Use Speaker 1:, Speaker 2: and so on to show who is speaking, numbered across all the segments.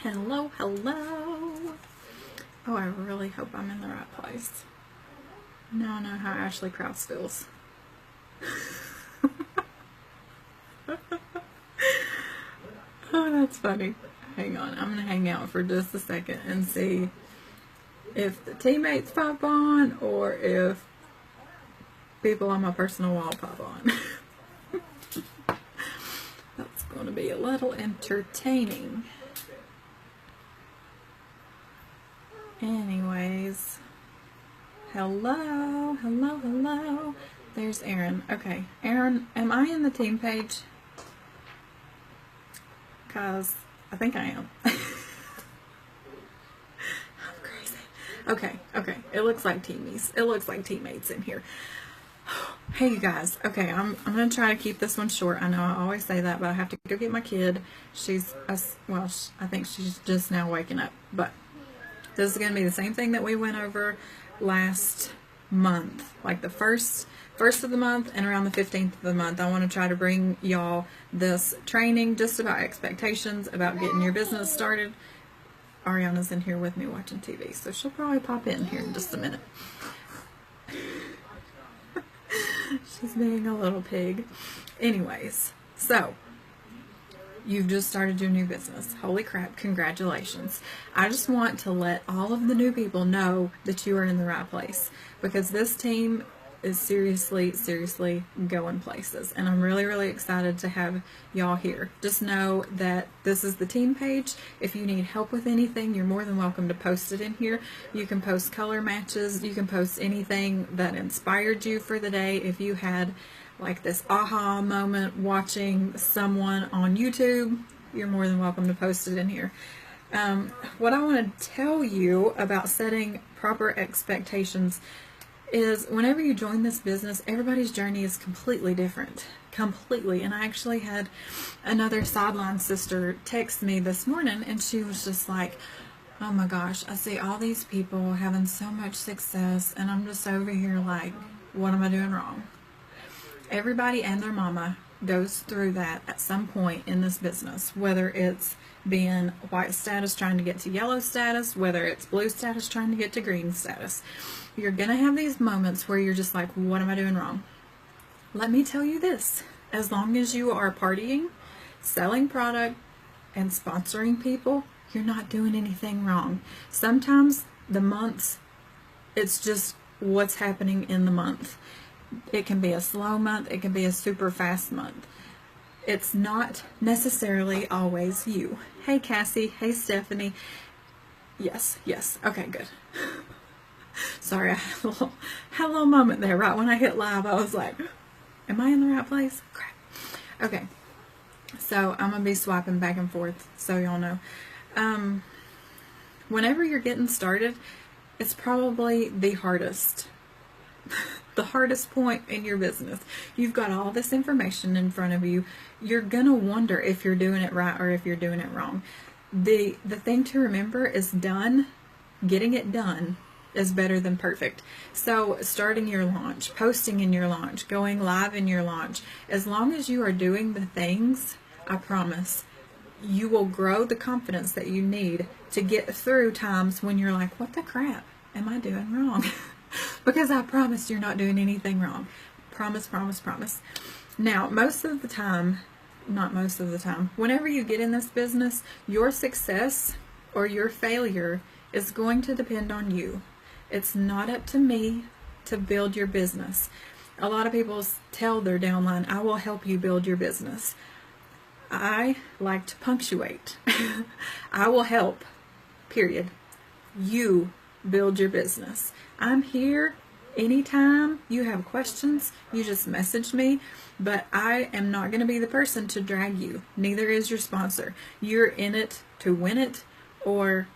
Speaker 1: Hello, hello. Oh, I really hope I'm in the right place. Now I know how Ashley Krauss feels. Oh, that's funny. Hang on, I'm gonna hang out for just a second and see if the teammates pop on or if people on my personal wall pop on. That's going to be a little entertaining. Anyways, hello, hello, hello. There's Erin. Okay, Erin, am I in the team page? Because I think I am. I'm crazy. Okay. It looks like teamies. It looks like teammates in here. Hey, you guys. Okay, I'm going to try to keep this one short. I know I always say that, but I have to go get my kid. I think she's just now waking up. But this is going to be the same thing that we went over last month. Like the first of the month and around the 15th of the month. I want to try to bring y'all this training just about expectations, about getting your business started. Ariana's in here with me watching TV, so she'll probably pop in here in just a minute. She's being a little pig. Anyways, so you've just started your new business. Holy crap, congratulations. I just want to let all of the new people know that you are in the right place, because this team is seriously going places, and I'm really excited to have y'all here. Just know that this is the team page. If you need help with anything, you're more than welcome to post it in here. You can post color matches, you can post anything that inspired you for the day. If you had like this aha moment watching someone on YouTube, you're more than welcome to post it in here. What I want to tell you about setting proper expectations is whenever you join this business, everybody's journey is completely different. Completely. And I actually had another sideline sister text me this morning, and she was just like, oh my gosh, I see all these people having so much success, and I'm just over here like, what am I doing wrong? Everybody and their mama goes through that at some point in this business, whether it's being white status trying to get to yellow status, whether it's blue status trying to get to green status. You're going to have these moments where you're just like, what am I doing wrong? Let me tell you this. As long as you are partying, selling product, and sponsoring people, you're not doing anything wrong. Sometimes the months, it's just what's happening in the month. It can be a slow month. It can be a super fast month. It's not necessarily always you. Hey, Cassie. Hey, Stephanie. Yes. Okay, good. Sorry, I had a little moment there. Right when I hit live, I was like, am I in the right place? Crap. Okay. So I'm going to be swiping back and forth so y'all know. Whenever you're getting started, it's probably the hardest. The hardest point in your business. You've got all this information in front of you. You're going to wonder if you're doing it right or if you're doing it wrong. The thing to remember is getting it done is better than perfect. So starting your launch, posting in your launch, going live in your launch, as long as you are doing the things, I promise, you will grow the confidence that you need to get through times when you're like, what the crap am I doing wrong? Because I promise you're not doing anything wrong. Promise. Now, whenever you get in this business, your success or your failure is going to depend on you. It's not up to me to build your business. A lot of people tell their downline, I will help you build your business. I like to punctuate. I will help, period. You build your business. I'm here anytime you have questions. You just message me, but I am not going to be the person to drag you. Neither is your sponsor. You're in it to win it, or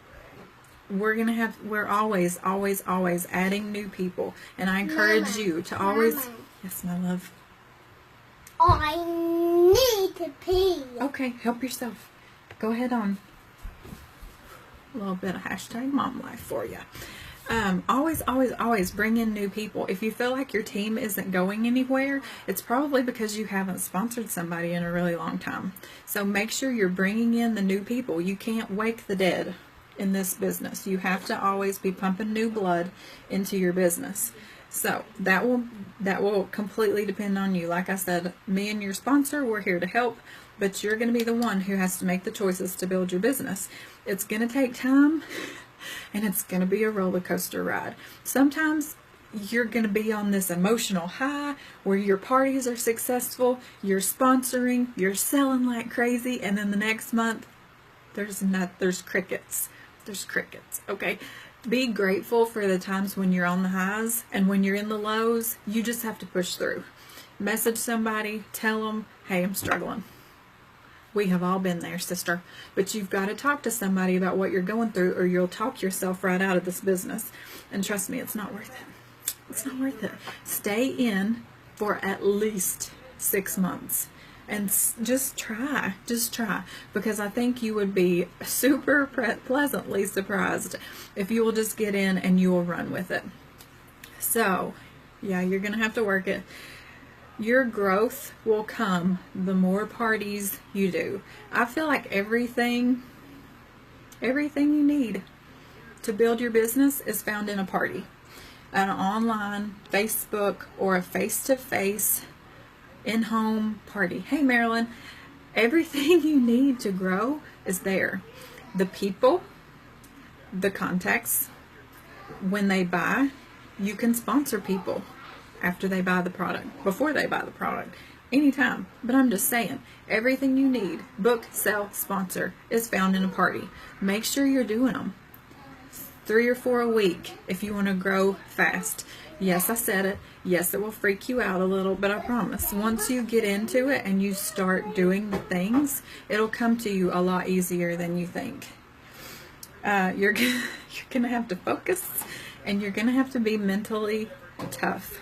Speaker 1: we're always adding new people, and I encourage you to always.
Speaker 2: Mama.
Speaker 1: Yes, my love.
Speaker 2: I need to pee.
Speaker 1: Okay, help yourself. Go ahead on. A little bit of hashtag mom life for you. Always bring in new people. If you feel like your team isn't going anywhere, it's probably because you haven't sponsored somebody in a really long time. So make sure you're bringing in the new people. You can't wake the dead in this business. You have to always be pumping new blood into your business. So that will completely depend on you. Like I said, me and your sponsor, we're here to help, but you're going to be the one who has to make the choices to build your business. It's going to take time, and it's going to be a roller coaster ride. Sometimes you're going to be on this emotional high where your parties are successful, you're sponsoring, you're selling like crazy, and then the next month there's crickets. There's crickets, okay? Be grateful for the times when you're on the highs, and when you're in the lows, you just have to push through. Message somebody, tell them, hey, I'm struggling. We have all been there, sister. But you've got to talk to somebody about what you're going through, or you'll talk yourself right out of this business. And trust me, it's not worth it. It's not worth it. Stay in for at least 6 months. And just try, because I think you would be super pleasantly surprised if you will just get in and you will run with it. So, yeah, you're going to have to work it. Your growth will come the more parties you do. I feel like everything you need to build your business is found in a party. An online, Facebook, or a face-to-face in-home party. Hey Marilyn, everything you need to grow is there. The people, the contacts, when they buy, you can sponsor people after they buy the product, before they buy the product, anytime. But I'm just saying, everything you need, book, sell, sponsor, is found in a party. Make sure you're doing them 3 or 4 a week if you want to grow fast. Yes, I said it. Yes, it will freak you out a little, but I promise, once you get into it and you start doing the things, it'll come to you a lot easier than you think. You're gonna have to focus, and you're gonna have to be mentally tough.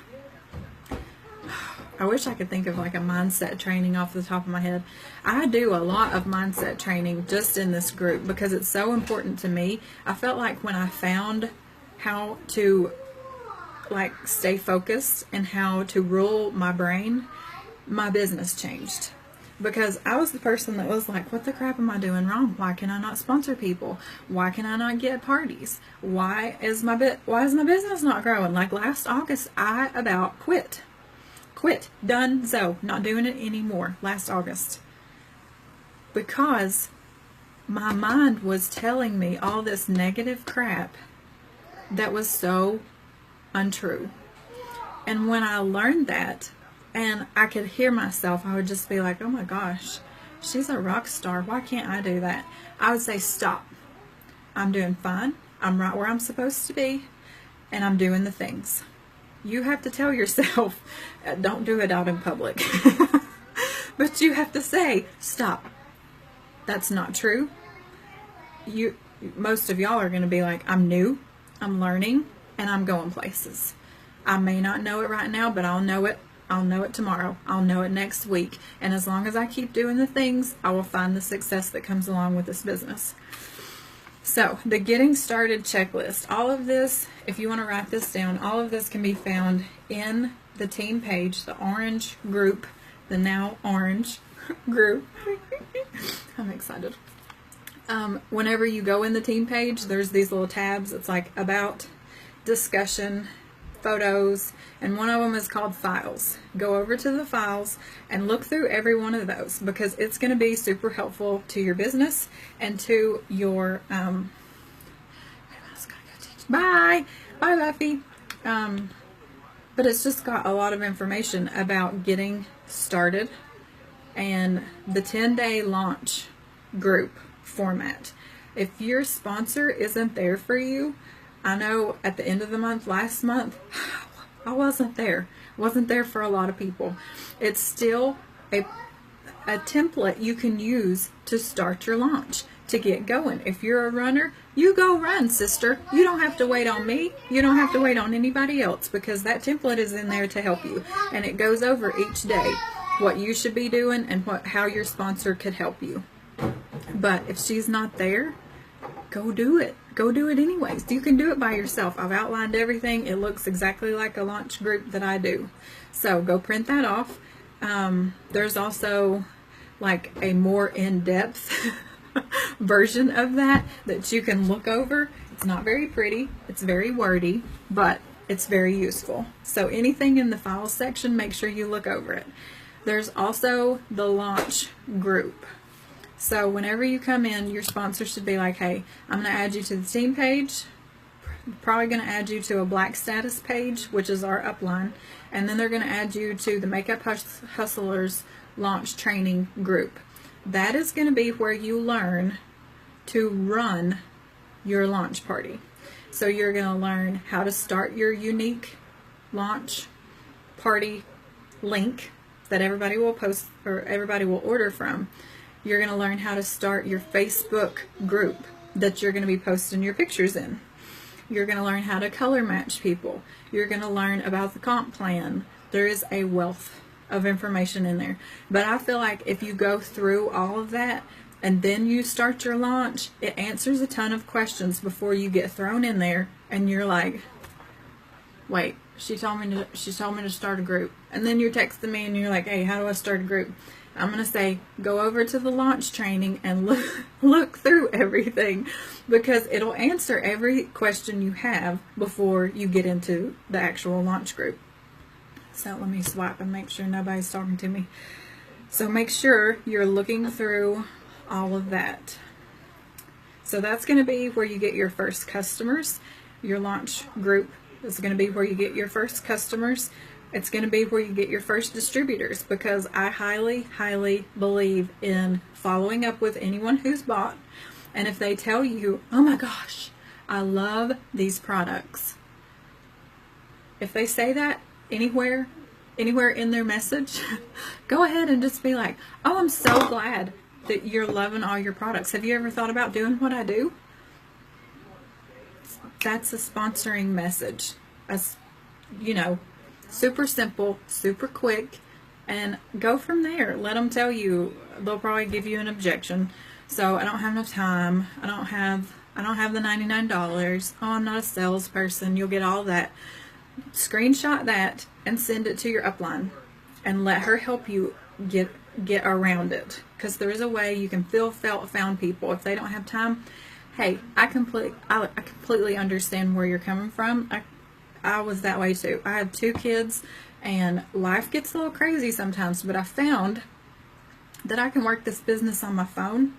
Speaker 1: I wish I could think of like a mindset training off the top of my head. I do a lot of mindset training just in this group because it's so important to me. I felt like when I found how to like stay focused and how to rule my brain, my business changed. Because I was the person that was like, what the crap am I doing wrong? Why can I not sponsor people? Why can I not get parties? Why is my business not growing? Like last August, I about quit. Done, so not doing it anymore last August. Because my mind was telling me all this negative crap that was so untrue. And when I learned that, and I could hear myself, I would just be like, oh my gosh, she's a rock star. Why can't I do that? I would say, stop. I'm doing fine. I'm right where I'm supposed to be, and I'm doing the things. You have to tell yourself, don't do it out in public. But you have to say, stop. That's not true. Most of y'all are going to be like, I'm new, I'm learning, and I'm going places. I may not know it right now, but I'll know it. I'll know it tomorrow. I'll know it next week. And as long as I keep doing the things, I will find the success that comes along with this business. So, the getting started checklist. All of this, if you want to write this down, all of this can be found in the team page, the orange group, the now orange group. I'm excited. Whenever you go in the team page, there's these little tabs. It's like about, discussion, photos, and one of them is called files. Go over to the files and look through every one of those, because it's going to be super helpful to your business and to your bye Buffy. But it's just got a lot of information about getting started and the 10-day launch group format. If your sponsor isn't there for you, I know at the end of the month, last month, I wasn't there. Wasn't there for a lot of people. It's still a template you can use to start your launch, to get going. If you're a runner, you go run, sister. You don't have to wait on me. You don't have to wait on anybody else, because that template is in there to help you. And it goes over each day what you should be doing and how your sponsor could help you. But if she's not there, go do it. go do it anyways. You can do it by yourself. I've outlined everything. It looks exactly like a launch group that I do. So go print that off. There's also like a more in-depth version of that you can look over. It's not very pretty. It's very wordy, but it's very useful. So anything in the files section, make sure you look over it. There's also the launch group. So whenever you come in, your sponsor should be like, hey, I'm going to add you to the team page. Probably going to add you to a Black Status page, which is our upline. And then they're going to add you to the Makeup Hustlers launch training group. That is going to be where you learn to run your launch party. So you're going to learn how to start your unique launch party link that everybody will post or everybody will order from. You're going to learn how to start your Facebook group that you're going to be posting your pictures in. You're going to learn how to color match people. You're going to learn about the comp plan. There is a wealth of information in there. But I feel like if you go through all of that and then you start your launch, it answers a ton of questions before you get thrown in there and you're like, wait, she told me to start a group. And then you're texting me and you're like, hey, how do I start a group? I'm going to say, go over to the launch training and look through everything, because it'll answer every question you have before you get into the actual launch group. So let me swipe and make sure nobody's talking to me. So make sure you're looking through all of that. So that's going to be where you get your first customers. Your launch group is going to be where you get your first customers. It's going to be where you get your first distributors, because I highly, highly believe in following up with anyone who's bought. And if they tell you, oh my gosh, I love these products. If they say that anywhere in their message, go ahead and just be like, oh, I'm so glad that you're loving all your products. Have you ever thought about doing what I do? That's a sponsoring message. As you know, super simple, super quick, and go from there. Let them tell you. They'll probably give you an objection. So I don't have enough time. I don't have the $99. Oh, I'm not a salesperson. You'll get all that. Screenshot that and send it to your upline and let her help you get around it, because there is a way you can feel found people if they don't have time. Hey, I completely understand where you're coming from. I was that way too. I have 2 kids and life gets a little crazy sometimes, but I found that I can work this business on my phone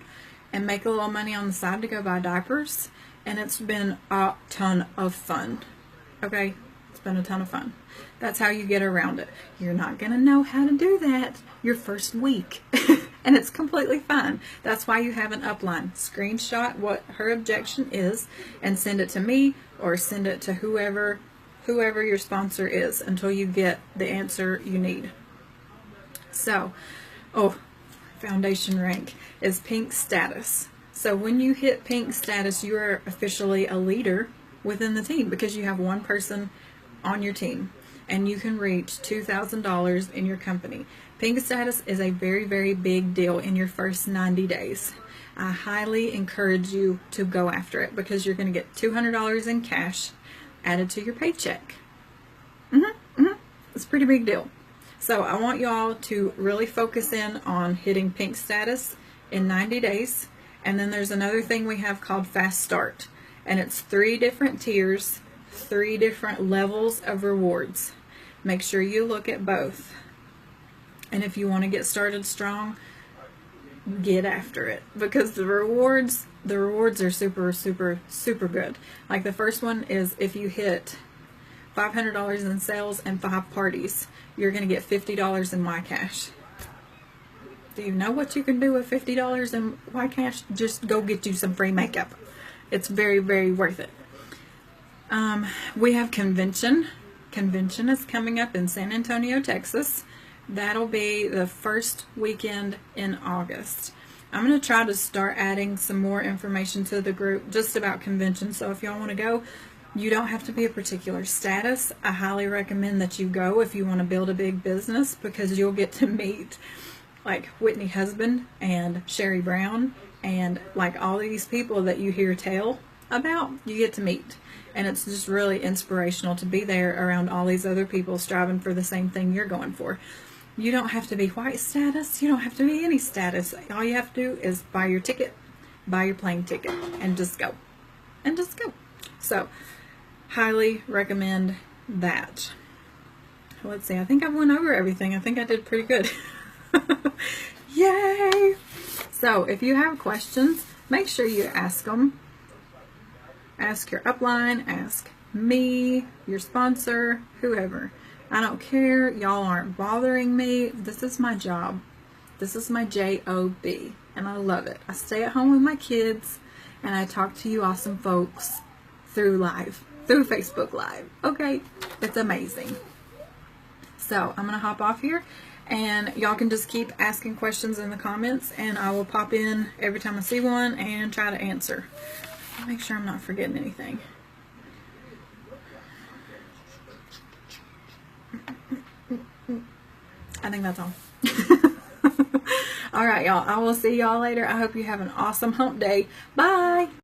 Speaker 1: and make a little money on the side to go buy diapers, and it's been a ton of fun. Okay? It's been a ton of fun. That's how you get around it. You're not going to know how to do that your first week. And it's completely fine. That's why you have an upline. Screenshot what her objection is and send it to me, or send it to whoever your sponsor is, until you get the answer you need. So, foundation rank is pink status. So when you hit pink status, you are officially a leader within the team, because you have one person on your team and you can reach $2,000 in your company. Pink status is a very, very big deal in your first 90 days. I highly encourage you to go after it, because you're going to get $200 in cash added to your paycheck. It's a pretty big deal. So I want y'all to really focus in on hitting pink status in 90 days. And then there's another thing we have called Fast Start. And it's 3 different tiers, 3 different levels of rewards. Make sure you look at both. And if you want to get started strong, get after it, because the rewards are super, super, super good. Like the first one is, if you hit $500 in sales and 5 parties, you're going to get $50 in YCash. Do you know what you can do with $50 in YCash? Just go get you some free makeup. It's very, very worth it. We have convention. Convention is coming up in San Antonio, Texas. That'll be the first weekend in August. I'm going to try to start adding some more information to the group just about convention. So if y'all want to go, you don't have to be a particular status. I highly recommend that you go if you want to build a big business, because you'll get to meet like Whitney Husband and Sherry Brown and like all these people that you hear tell about, you get to meet. And it's just really inspirational to be there around all these other people striving for the same thing you're going for. You don't have to be white status. You don't have to be any status. All you have to do is buy your ticket, buy your plane ticket, and just go. And just go. So, highly recommend that. Let's see. I think I went over everything. I think I did pretty good. Yay! So, if you have questions, make sure you ask them. Ask your upline, ask me, your sponsor, whoever. I don't care. Y'all aren't bothering me. This is my job. This is my J-O-B. And I love it. I stay at home with my kids and I talk to you awesome folks through Facebook Live. Okay? It's amazing. So I'm going to hop off here and y'all can just keep asking questions in the comments and I will pop in every time I see one and try to answer. Make sure I'm not forgetting anything. I think that's all. All right, y'all. I will see y'all later. I hope you have an awesome hump day. Bye.